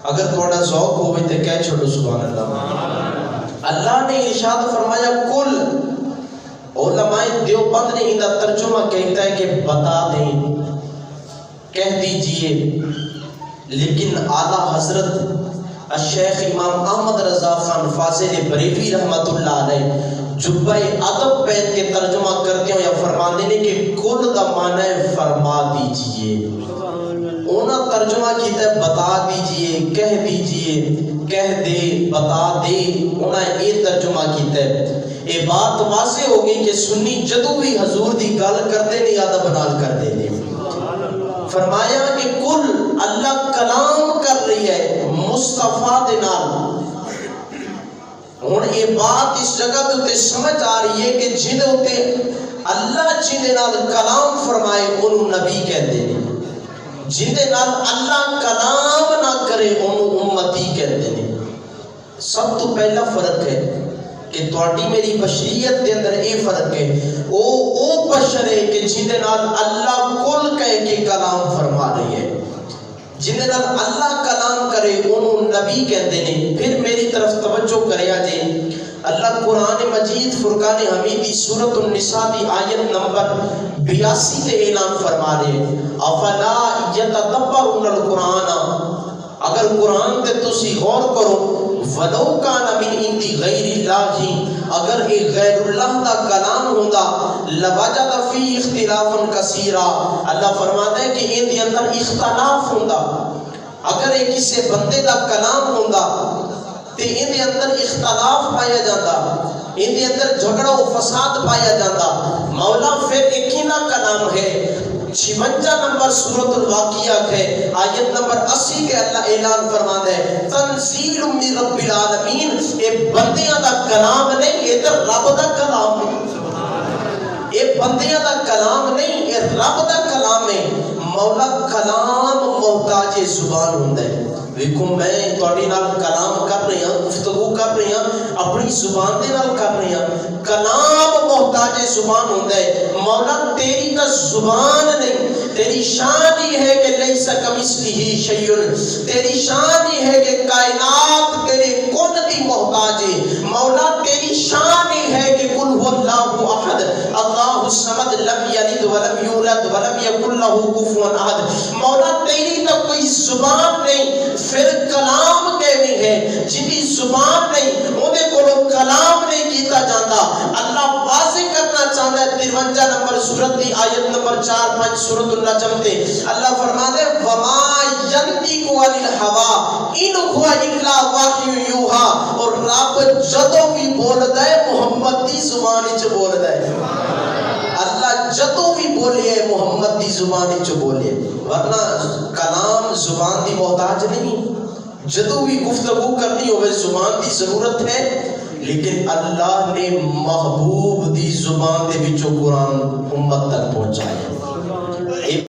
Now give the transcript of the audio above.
اگر تھوڑا ذوق ہوئے تو کہہ چھوڑو سبحان اللہ۔ اللہ نے ارشاد فرمایا کل، علماء دیوبند نے ان کا ترجمہ کہتا ہے کہ بتا دیں، کہہ دیجئے، لیکن اعلیٰ حضرت الشیخ امام احمد رضا خان فاضل بریلوی رحمت اللہ علیہ جبہ ادب پہن کے ترجمہ کرتے ہیں یا فرماتے ہیں کہ کل کا معنی ہے فرما دیجئے۔ انہاں ترجمہ کیتا ہے بتا دیجئے، کہہ دیجئے، کہہ دے، بتا دے، انہاں یہ ترجمہ کیتا ہے۔ یہ بات واضح ہو گئی کہ سنی جدو بھی حضور دی گل کرتے نہیں ادب نال کرتے نہیں۔ فرمایا کہ کل اللہ کلام کر رہی ہے مصطفیٰ دے نال۔ ہن یہ بات اس جگہ تے سمجھ آ رہی ہے کہ جن تے اللہ جن دے نال کلام فرمائے انہوں نبی کہتے ہیں، جن دے نال اللہ کلام نہ کرے انہوں امتی کہتے ہیں۔ سب تو پہلا فرق ہے کہ تواڈی میری بشریت دے اندر یہ فرق ہے، او بشر ہے کہ جن دے نال اللہ کل کہہ کے کلام فرما رہی ہے، جن دے نال اللہ کلام کرے انہوں نبی کہتے ہیں۔ پھر میری طرف توجہ کریا جے، اللہ قرآن مجید فرقان حمیدی سورۃ النساء دی آیت نمبر 82 تے اعلان فرما رہے افلا یتدبرون القرآن، اگر قرآن تے تسی غور کرو، ولو کان من عند غیر اللہ، اگر یہ غیر اللہ دا کلام ہوندا لوجد فی اختلافا کثیرا، اللہ فرماتا ہے کہ ان دے اندر اختلاف ہوندا، اگر یہ کسی بندے دا کلام ہوندا تے ان دے اندر اختلاف پایا جاتا، ان دے اندر جھگڑا و فساد پایا جاتا۔ مولا پھر ایک ہی نہ کلام ہے، 56 نمبر سورۃ الواقعہ ہے آیت نمبر 80 کے اللہ اعلان فرماتا ہے تنزیل من رب العالمین، یہ بندیاں دا کلام نہیں، یہ تو رب دا کلام ہے، یہ بندیاں دا کلام نہیں، یہ رب دا کلام ہے۔ مولا کلام محتاج زبان ہوندا ہے۔ ویکھو میں تواڈے نال کلام کر رہی ہاں، گفتگو کر رہی ہاں، اپنی زبان دے نال کر رہی ہاں، کلام محتاج زبان ہوندا ہے۔ مولا تیری تو زبان نہیں، تیری شان ہی ہے کہ لیس کمثلہ شیء، تیری شان ہی ہے کہ کائنات تیرے کن دی محتاج ہے۔ مولا تیری شان ہی ہے کہ قل هو اللہ احد اللہ الصمد لم یلد ولم یولد ولم یکن لہ کفوا احد۔ مولا تیری تو کوئی زبان نہیں، پھر کلام کہنی ہے جنی زبان نہیں انہیں کو کلام نہیں کیتا جاتا۔ اللہ واضح کرنا چاہتا ہے 53 نمبر سورت دی آیت نمبر 4-5 سورۃ النجم تے اللہ فرماتے ہیں وَمَا يَنْطِقُ عَنِ الْهَوَىٰ إِنْ هُوَ إِلَّا وَحْيٌ يُوحَىٰ، اور رب جدوں بھی بولدا ہے محمد دی زبان وچ بولدا ہے، اللہ جدوں بھی بولے محمد دی زبان وچ بولے، ورنہ کلام زبان دی محتاج نہیں۔ جدوں بھی گفتگو کرنی ہوئے زبان دی ضرورت ہے، لیکن اللہ نے محبوب دی زبان دے وچوں قرآن امت تک پہنچایا۔